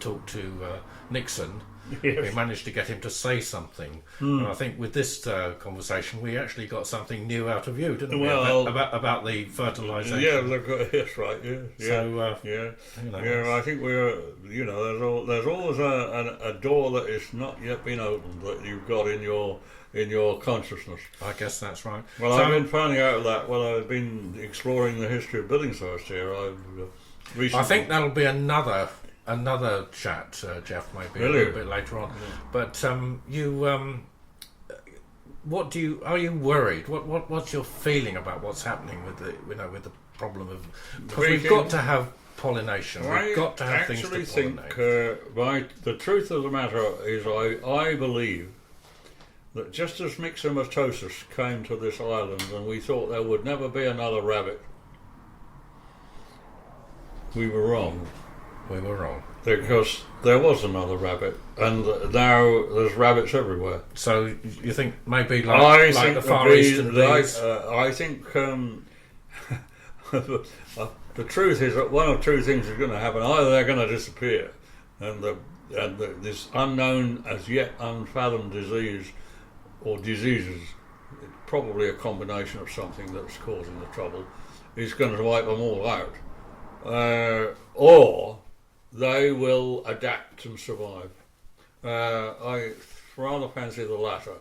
talked to Nixon, yes, we managed to get him to say something. And I think with this conversation we actually got something new out of you, didn't we? About the fertilisation. Yeah, that's right. Yeah. I think we're. There's always a door that is not yet been opened that you've got in your consciousness. I guess that's right. Well, I've been finding out of that. Well, I've been exploring the history of Billingshurst here. I think that'll be another chat, Geoff, maybe really? A little bit later on. But are you worried? What's your feeling about what's happening with the problem of, because we've got to have pollination. We've got to have things to pollinate. The truth of the matter is, I believe that just as myxomatosis came to this island and we thought there would never be another rabbit, we were wrong. We were wrong. Because there was another rabbit, and now there's rabbits everywhere. So you think maybe like the Far Eastern bees? I think the truth is that one of two things is going to happen. Either they're going to disappear, and this unknown, as yet unfathomed disease or diseases, probably a combination of something that's causing the trouble, is going to wipe them all out, or they will adapt and survive. I rather fancy the latter.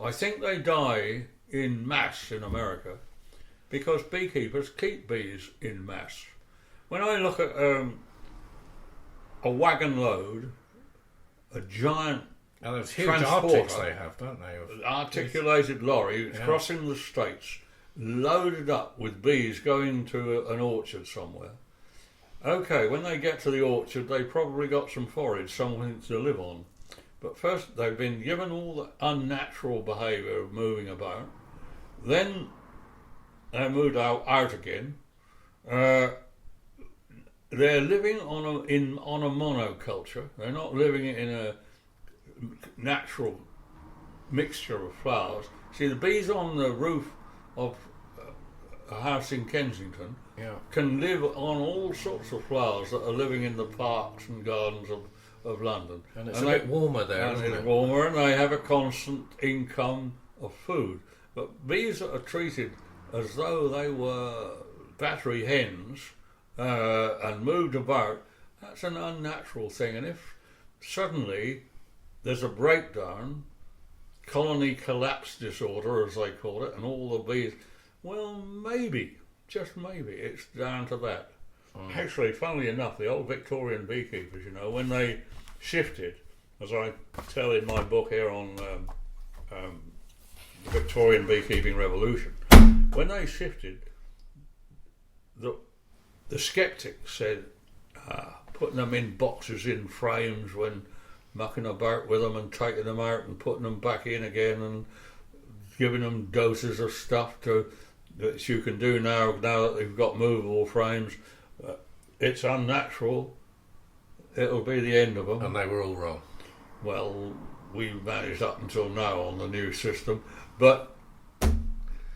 I think they die in mass in America because beekeepers keep bees in mass. When I look at a wagon load, a giant those huge transporter, Arctics they have, don't they? articulated lorry, it's crossing the states, loaded up with bees going to an orchard somewhere. Okay, when they get to the orchard, they probably got some forage, something to live on. But first, they've been given all the unnatural behaviour of moving about. Then they moved out again. They're living on a monoculture. They're not living in a natural mixture of flowers. See, the bees on the roof of a house in Kensington can live on all sorts of flowers that are living in the parks and gardens of London. And it's a bit warmer there, isn't it? It's warmer, and they have a constant income of food. But bees that are treated as though they were battery hens and moved about, that's an unnatural thing. And if suddenly there's a breakdown, colony collapse disorder as they call it, and all the bees, well, maybe, just maybe, it's down to that. Actually, funnily enough, the old Victorian beekeepers, when they shifted, as I tell in my book here on the Victorian beekeeping revolution, when they shifted, the skeptics said putting them in boxes in frames, when mucking about with them and taking them out and putting them back in again and giving them doses of stuff that you can do now that they've got movable frames, it's unnatural. It'll be the end of them. And they were all wrong. Well, we managed up until now on the new system, but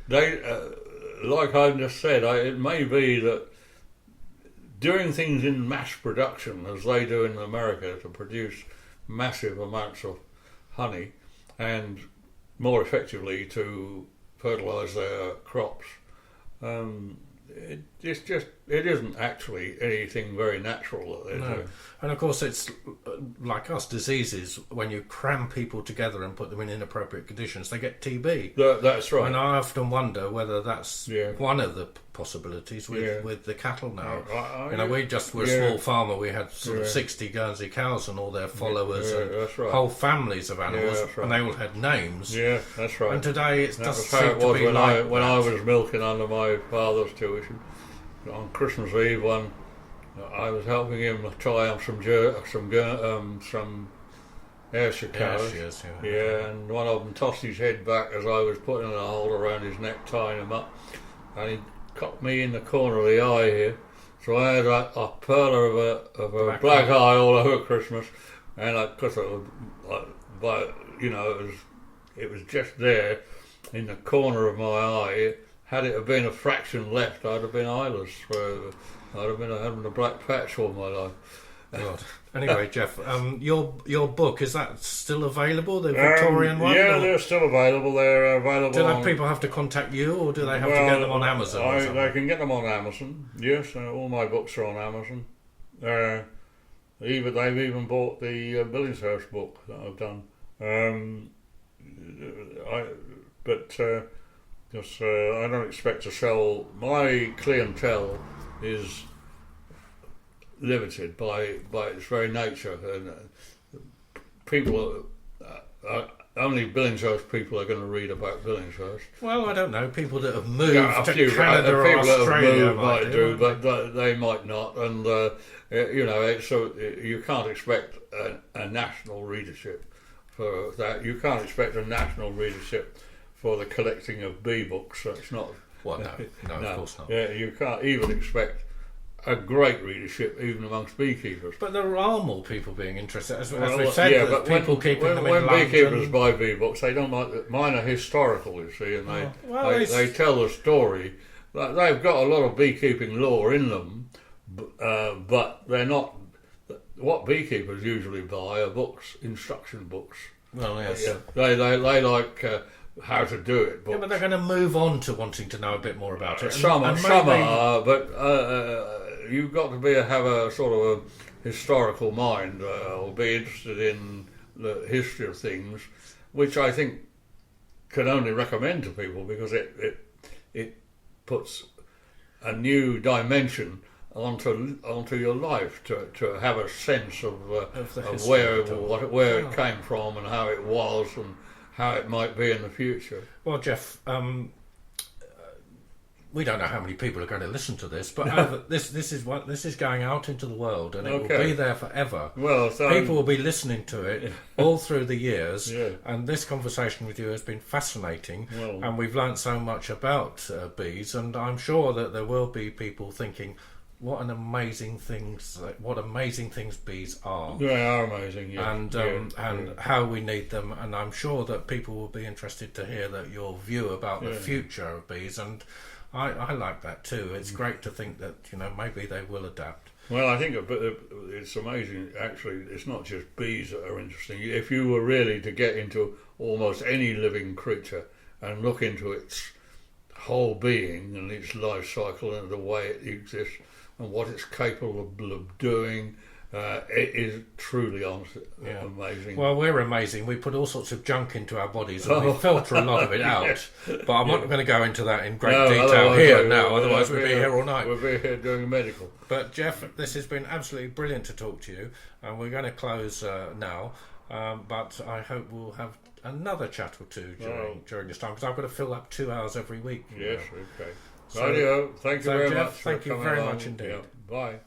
they, like I just said, it may be that doing things in mass production, as they do in America, to produce massive amounts of honey and more effectively to fertilise their crops, it isn't actually anything very natural that they do. And of course, it's like us, diseases, when you cram people together and put them in inappropriate conditions, they get TB. That's right. And I often wonder whether that's one of the possibilities with the cattle now. We just were a small farmer. We had sort of 60 Guernsey cows and all their followers and whole families of animals, and they all had names. Yeah, that's right. And today it doesn't seem to be when like when I was milking under my father's tuition on Christmas Eve. I was helping him tie up some Ayrshire cows. And one of them tossed his head back as I was putting a hold around his neck, tying him up, and he caught me in the corner of the eye here. So I had a perler of a black eye all over Christmas, and because it was just there in the corner of my eye. Had it have been a fraction left, I'd have been eyeless. I'd have been having a black patch all my life. God. Anyway, Geoff, your book, is that still available, the Victorian one? Yeah, they're still available. They're available. Do people have to contact you, or do they have to get them on Amazon? They can get them on Amazon. Yes, all my books are on Amazon. They've even bought the Billingshurst book that I've done. I don't expect to sell. My clientele is limited by its very nature, and people only Billingshurst people are going to read about Billingshurst. Well, I don't know. People that have moved to Canada or Australia might do, but they might not. And you can't expect a national readership for that. You can't expect a national readership for the collecting of bee books. That's not. Well, no, of course not. Yeah, you can't even expect a great readership even amongst beekeepers. But there are more people being interested, as Well, we've said. yeah, There's but people keeping them in when London. beekeepers buy bee books, they don't like that. Mine are historical, you see, and they tell the story. They've got a lot of beekeeping lore in them, but they're not. What beekeepers usually buy are books, instruction books. Well, yes. Yeah, they like how to do it. Yeah, but they're going to move on to wanting to know a bit more about it. Some are, but you've got to have a sort of a historical mind or be interested in the history of things, which I think can only recommend to people because it puts a new dimension onto your life to have a sense of where it came from and how it was and how it might be in the future. Well, Geoff, we don't know how many people are going to listen to this, but this is going out into the world, and it will be there forever. Well, people will be listening to it all through the years, and this conversation with you has been fascinating, and we've learnt so much about bees, and I'm sure that there will be people thinking, what amazing things bees are. They are amazing, yeah. And how we need them, and I'm sure that people will be interested to hear that your view about the future of bees, and I like that too. It's great to think that maybe they will adapt. Well, I think it's amazing. Actually, it's not just bees that are interesting. If you were really to get into almost any living creature and look into its whole being and its life cycle and the way it exists and what it's capable of doing, it is truly amazing. Well, we're amazing. We put all sorts of junk into our bodies and we filter a lot of it out. But I'm not going to go into that in great detail here now, otherwise we'll be here all night. We'll be here doing medical. But Geoff, this has been absolutely brilliant to talk to you, and we're going to close now. But I hope we'll have another chat or two during this time, because I've got to fill up 2 hours every week. Yes, okay. Radio, thank you very much. Thank you very much indeed. Bye.